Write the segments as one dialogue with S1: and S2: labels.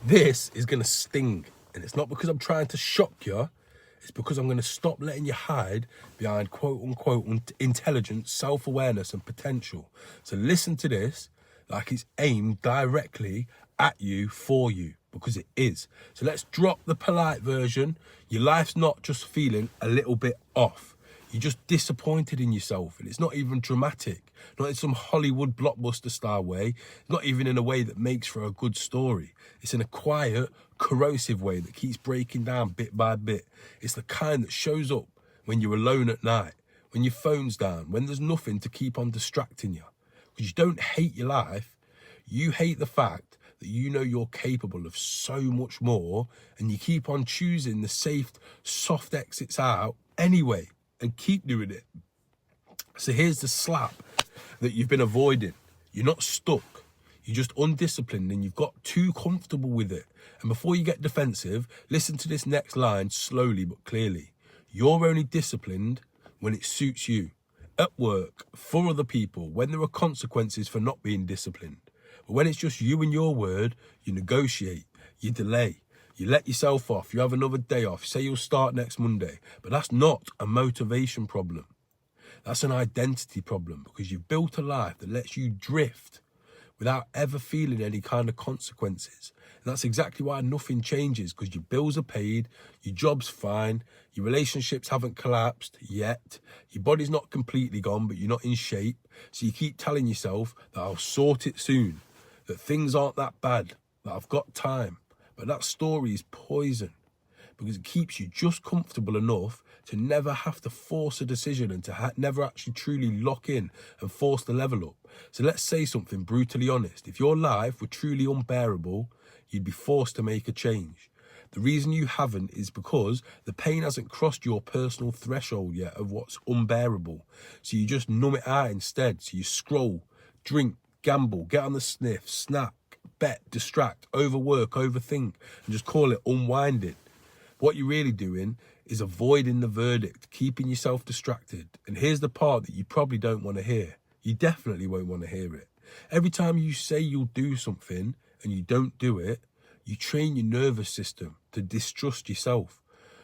S1: This is going to sting. And it's not because I'm trying to shock you. It's because I'm going to stop letting you hide behind quote unquote intelligence, self-awareness and potential. So listen to this like it's aimed directly at you, for you, because it is. So let's drop the polite version. Your life's not just feeling a little bit off. You're just disappointed in yourself, and it's not even dramatic, not in some Hollywood blockbuster style way, not even in a way that makes for a good story. It's in a quiet, corrosive way that keeps breaking down bit by bit. It's the kind that shows up when you're alone at night, when your phone's down, when there's nothing to keep on distracting you. Because you don't hate your life, you hate the fact that you know you're capable of so much more, and you keep on choosing the safe, soft exits out anyway. And keep doing it. So here's the slap that you've been avoiding. You're not stuck. You're just undisciplined and you've got too comfortable with it. And before you get defensive, listen to this next line slowly but clearly. You're only disciplined when it suits you. At work, for other people, when there are consequences for not being disciplined. But when it's just you and your word, you negotiate, you delay. You let yourself off, you have another day off, say you'll start next Monday. But that's not a motivation problem. That's an identity problem, because you've built a life that lets you drift without ever feeling any kind of consequences. And that's exactly why nothing changes, because your bills are paid, your job's fine, your relationships haven't collapsed yet, your body's not completely gone, but you're not in shape. So you keep telling yourself that I'll sort it soon, that things aren't that bad, that I've got time. But that story is poison, because it keeps you just comfortable enough to never have to force a decision and to never actually truly lock in and force the level up. So let's say something brutally honest. If your life were truly unbearable, you'd be forced to make a change. The reason you haven't is because the pain hasn't crossed your personal threshold yet of what's unbearable. So you just numb it out instead. So you scroll, drink, gamble, get on the sniff, snack, bet, distract, overwork, overthink, and just call it unwinding. What you're really doing is avoiding the verdict, keeping yourself distracted. And here's the part that you probably don't want to hear. You definitely won't want to hear it. Every time you say you'll do something and you don't do it, you train your nervous system to distrust yourself.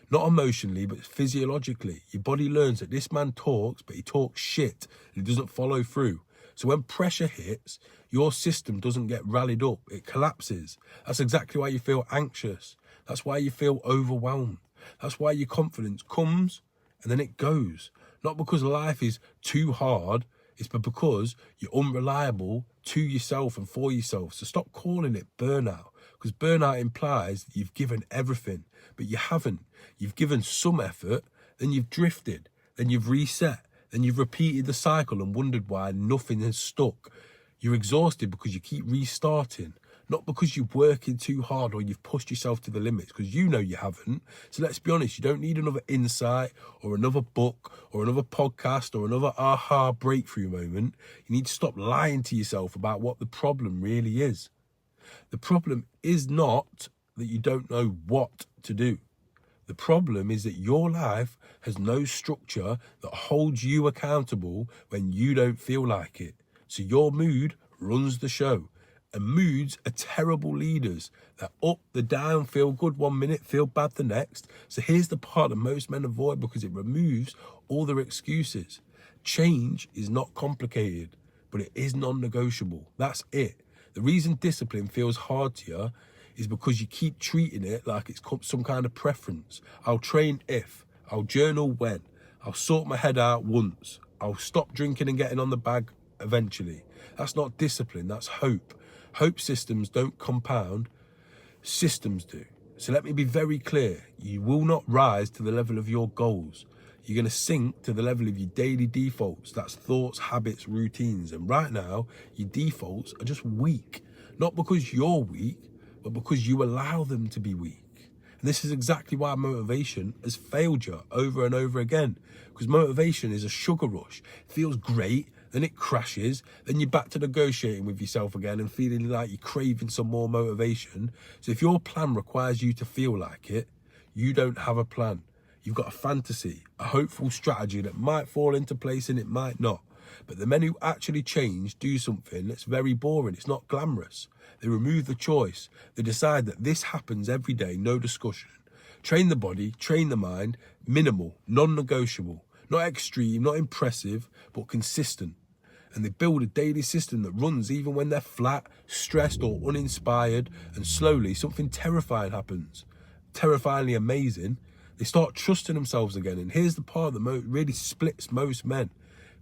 S1: Not emotionally, but physiologically. Your body learns that this man talks, but he talks shit and he doesn't follow through. So when pressure hits, your system doesn't get rallied up, it collapses. That's exactly why you feel anxious. That's why you feel overwhelmed. That's why your confidence comes and then it goes. Not because life is too hard, it's because you're unreliable to yourself and for yourself. So stop calling it burnout, because burnout implies that you've given everything, but you haven't. You've given some effort, then you've drifted, then you've reset. Then you've repeated the cycle and wondered why nothing has stuck. You're exhausted because you keep restarting, not because you're working too hard or you've pushed yourself to the limits, because you know you haven't. So let's be honest, you don't need another insight or another book or another podcast or another aha breakthrough moment. You need to stop lying to yourself about what the problem really is. The problem is not that you don't know what to do. The problem is that your life has no structure that holds you accountable when you don't feel like it. So your mood runs the show. And moods are terrible leaders. They're up, they're down, feel good 1 minute, feel bad the next. So here's the part that most men avoid, because it removes all their excuses. Change is not complicated, but it is non-negotiable. That's it. The reason discipline feels hard to you is because you keep treating it like it's some kind of preference. I'll train if, I'll journal when, I'll sort my head out once, I'll stop drinking and getting on the bag eventually. That's not discipline, that's hope. Hope systems don't compound, systems do. So let me be very clear, you will not rise to the level of your goals. You're going to sink to the level of your daily defaults. That's thoughts, habits, routines. And right now, your defaults are just weak. Not because you're weak, but because you allow them to be weak. And this is exactly why motivation has failed you over and over again. Because motivation is a sugar rush. It feels great, then it crashes, then you're back to negotiating with yourself again and feeling like you're craving some more motivation. So if your plan requires you to feel like it, you don't have a plan. You've got a fantasy, a hopeful strategy that might fall into place and it might not. But the men who actually change, do something that's very boring. It's not glamorous. They remove the choice. They decide that this happens every day, no discussion. Train the body, train the mind, minimal, non-negotiable, not extreme, not impressive, but consistent. And they build a daily system that runs even when they're flat, stressed or uninspired, and slowly something terrifying happens. Terrifyingly amazing. They start trusting themselves again. And here's the part that really splits most men,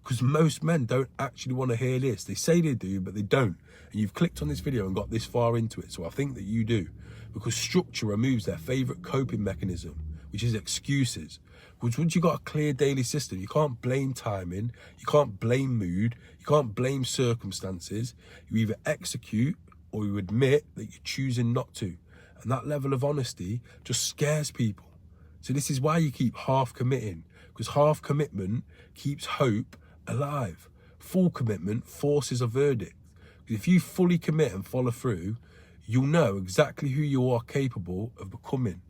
S1: because most men don't actually want to hear this. They say they do, but they don't. And you've clicked on this video and got this far into it, so I think that you do. Because structure removes their favourite coping mechanism, which is excuses. Because once you've got a clear daily system, you can't blame timing, you can't blame mood, you can't blame circumstances. You either execute or you admit that you're choosing not to. And that level of honesty just scares people. So this is why you keep half committing, because half commitment keeps hope alive. Full commitment forces a verdict. Because if you fully commit and follow through, you'll know exactly who you are capable of becoming.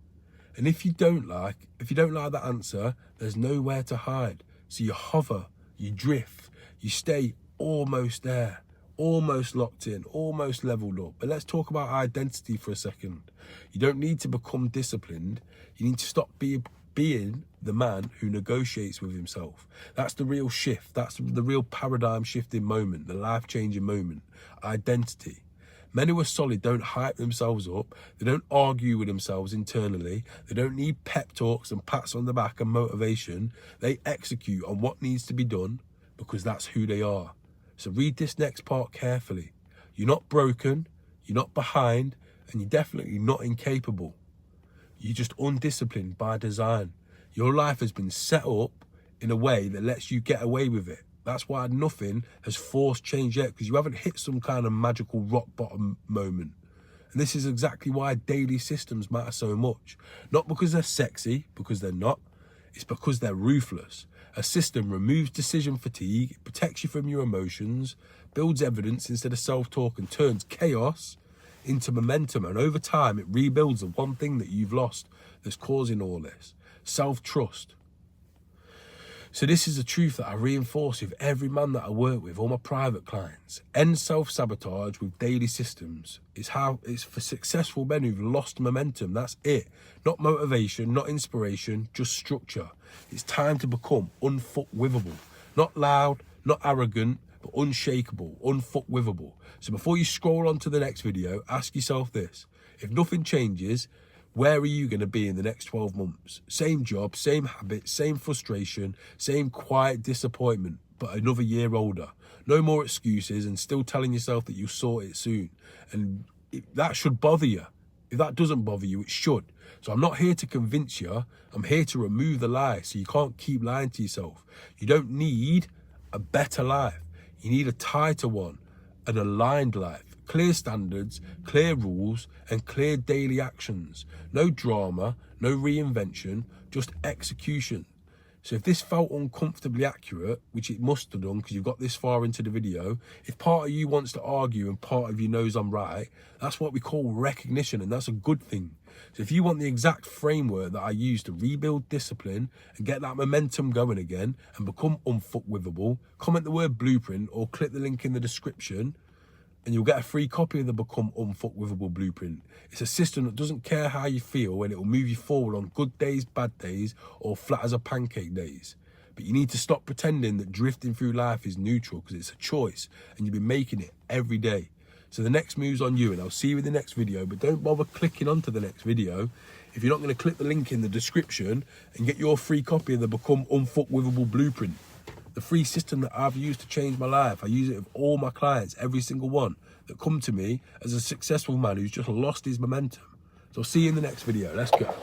S1: And if you don't like that answer, there's nowhere to hide. So you hover, you drift, you stay almost there, almost locked in, almost leveled up. But let's talk about identity for a second. You don't need to become disciplined. You need to stop being the man who negotiates with himself. That's the real shift. That's the real paradigm shifting moment, the life-changing moment. Identity. Men who are solid don't hype themselves up. They don't argue with themselves internally. They don't need pep talks and pats on the back and motivation. They execute on what needs to be done because that's who they are. So read this next part carefully. You're not broken, you're not behind, and you're definitely not incapable. You're just undisciplined by design. Your life has been set up in a way that lets you get away with it. That's why nothing has forced change yet, because you haven't hit some kind of magical rock bottom moment. And this is exactly why daily systems matter so much. Not because they're sexy, because they're not. It's because they're ruthless. A system removes decision fatigue, it protects you from your emotions, builds evidence instead of self-talk, and turns chaos into momentum. And over time, it rebuilds the one thing that you've lost that's causing all this: self-trust. So this is the truth that I reinforce with every man that I work with, all my private clients. End self-sabotage with daily systems. It's for successful men who've lost momentum. That's it. Not motivation, not inspiration, just structure. It's time to become unfuckwithable. Not loud, not arrogant, but unshakable, unfuckwithable. So before you scroll on to the next video, ask yourself this: if nothing changes, where are you going to be in the next 12 months? Same job, same habits, same frustration, same quiet disappointment, but another year older. No more excuses and still telling yourself that you'll sort it soon. And that should bother you. If that doesn't bother you, it should. So I'm not here to convince you. I'm here to remove the lie so you can't keep lying to yourself. You don't need a better life. You need a tighter one, an aligned life. Clear standards, clear rules, and clear daily actions. No drama, no reinvention, just execution. So if this felt uncomfortably accurate, which it must have done because you've got this far into the video, if part of you wants to argue and part of you knows I'm right, that's what we call recognition, and that's a good thing. So if you want the exact framework that I use to rebuild discipline and get that momentum going again and become unfuckwithable, comment the word blueprint or click the link in the description, and you'll get a free copy of the Become Unfuckwithable Blueprint. It's a system that doesn't care how you feel, and it will move you forward on good days, bad days, or flat as a pancake days. But you need to stop pretending that drifting through life is neutral, because it's a choice, and you've been making it every day. So the next move's on you, and I'll see you in the next video, but don't bother clicking onto the next video if you're not going to click the link in the description and get your free copy of the Become Unfuckwithable Blueprint. The free system that I've used to change my life. I use it with all my clients, every single one that come to me as a successful man who's just lost his momentum. So I'll see you in the next video. Let's go.